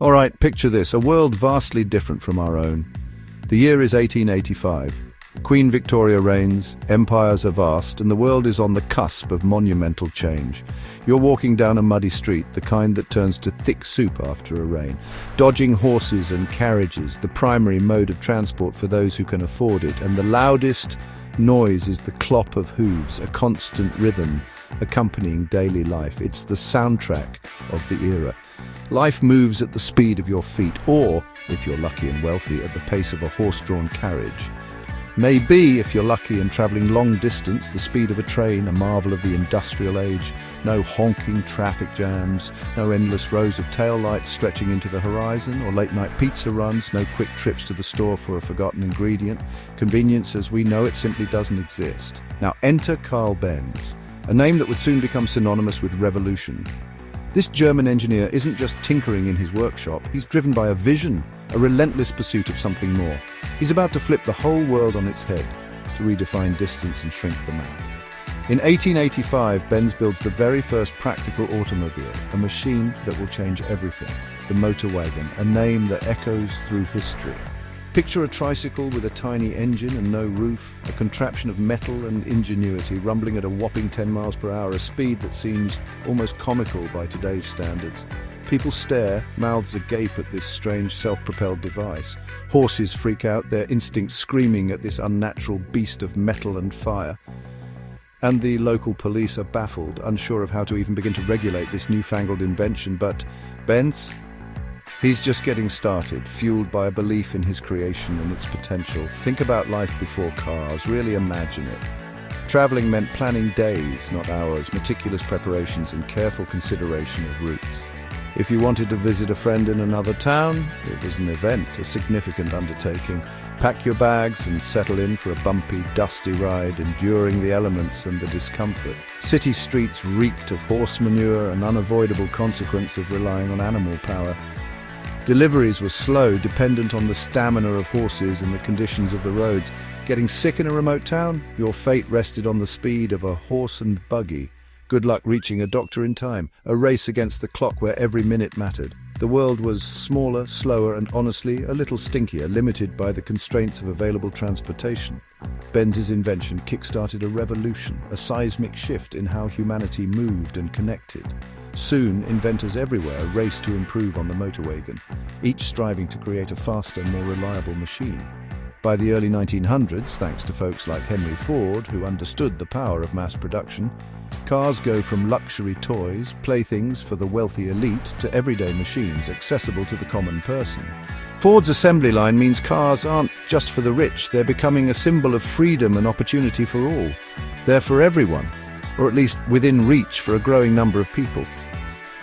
All right, picture this, a world vastly different from our own. The year is 1885. Queen Victoria reigns, empires are vast, and the world is on the cusp of monumental change. You're walking down a muddy street, the kind that turns to thick soup after a rain. Dodging horses and carriages, the primary mode of transport for those who can afford it, and the loudest noise is the clop of hooves, a constant rhythm accompanying daily life. It's the soundtrack of the era. Life moves at the speed of your feet, or, if you're lucky and wealthy, at the pace of a horse-drawn carriage. Maybe, if you're lucky and travelling long distance, the speed of a train, a marvel of the industrial age. No honking traffic jams, no endless rows of taillights stretching into the horizon, or late-night pizza runs, no quick trips to the store for a forgotten ingredient. Convenience as we know it simply doesn't exist. Now enter Carl Benz, a name that would soon become synonymous with revolution. This German engineer isn't just tinkering in his workshop, he's driven by a vision, a relentless pursuit of something more. He's about to flip the whole world on its head, to redefine distance and shrink the map. In 1885, Benz builds the very first practical automobile, a machine that will change everything, the motor wagon, a name that echoes through history. Picture a tricycle with a tiny engine and no roof, a contraption of metal and ingenuity rumbling at a whopping 10 miles per hour, a speed that seems almost comical by today's standards. People stare, mouths agape at this strange self-propelled device. Horses freak out, their instincts screaming at this unnatural beast of metal and fire. And the local police are baffled, unsure of how to even begin to regulate this newfangled invention. But Benz? He's just getting started, fueled by a belief in his creation and its potential. Think about life before cars, really imagine it. Traveling meant planning days, not hours, meticulous preparations and careful consideration of routes. If you wanted to visit a friend in another town, it was an event, a significant undertaking. Pack your bags and settle in for a bumpy, dusty ride, enduring the elements and the discomfort. City streets reeked of horse manure, an unavoidable consequence of relying on animal power. Deliveries were slow, dependent on the stamina of horses and the conditions of the roads. Getting sick in a remote town? Your fate rested on the speed of a horse and buggy. Good luck reaching a doctor in time. A race against the clock where every minute mattered. The world was smaller, slower, and honestly, a little stinkier, limited by the constraints of available transportation. Benz's invention kick-started a revolution, a seismic shift in how humanity moved and connected. Soon, inventors everywhere raced to improve on the motor wagon, each striving to create a faster, more reliable machine. By the early 1900s, thanks to folks like Henry Ford, who understood the power of mass production, cars go from luxury toys, playthings for the wealthy elite, to everyday machines accessible to the common person. Ford's assembly line means cars aren't just for the rich, they're becoming a symbol of freedom and opportunity for all. They're for everyone, or at least within reach for a growing number of people.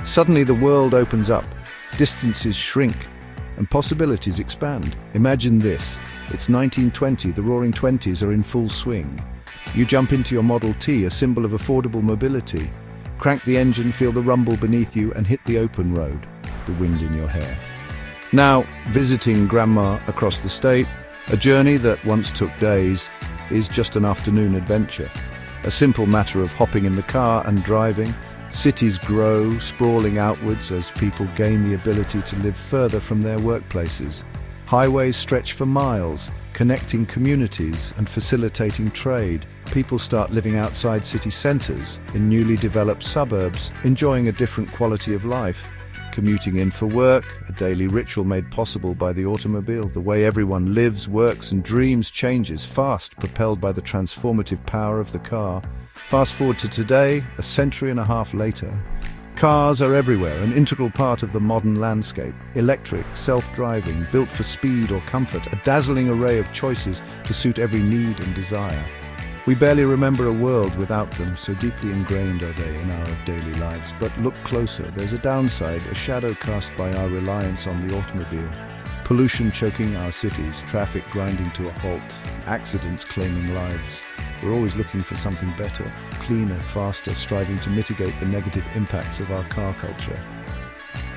Suddenly the world opens up, distances shrink, and possibilities expand. Imagine this. It's 1920, the Roaring Twenties are in full swing. You jump into your Model T, a symbol of affordable mobility. Crank the engine, feel the rumble beneath you, and hit the open road, the wind in your hair. Now, visiting Grandma across the state, a journey that once took days, is just an afternoon adventure. A simple matter of hopping in the car and driving. Cities grow, sprawling outwards as people gain the ability to live further from their workplaces. Highways stretch for miles, connecting communities and facilitating trade. People start living outside city centres, in newly developed suburbs, enjoying a different quality of life. Commuting in for work, a daily ritual made possible by the automobile. The way everyone lives, works and dreams changes fast, propelled by the transformative power of the car. Fast forward to today, a century and a half later. Cars are everywhere, an integral part of the modern landscape. Electric, self-driving, built for speed or comfort, a dazzling array of choices to suit every need and desire. We barely remember a world without them, so deeply ingrained are they in our daily lives. But look closer, there's a downside, a shadow cast by our reliance on the automobile. Pollution choking our cities, traffic grinding to a halt, accidents claiming lives. We're always looking for something better, cleaner, faster, striving to mitigate the negative impacts of our car culture.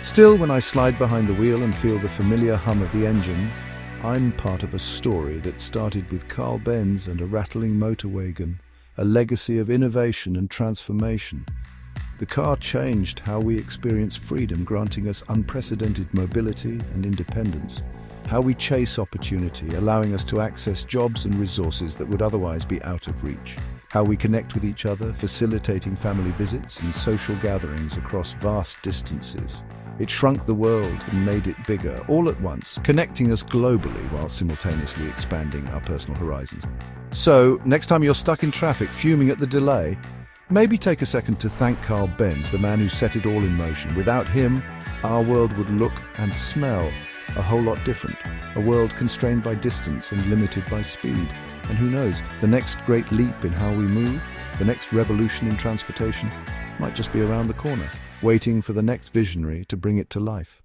Still, when I slide behind the wheel and feel the familiar hum of the engine, I'm part of a story that started with Carl Benz and a rattling motor wagon, a legacy of innovation and transformation. The car changed how we experience freedom, granting us unprecedented mobility and independence. How we chase opportunity, allowing us to access jobs and resources that would otherwise be out of reach. How we connect with each other, facilitating family visits and social gatherings across vast distances. It shrunk the world and made it bigger, all at once, connecting us globally while simultaneously expanding our personal horizons. So, next time you're stuck in traffic, fuming at the delay, maybe take a second to thank Carl Benz, the man who set it all in motion. Without him, our world would look and smell a whole lot different. A world constrained by distance and limited by speed. And who knows, the next great leap in how we move, the next revolution in transportation, might just be around the corner, waiting for the next visionary to bring it to life.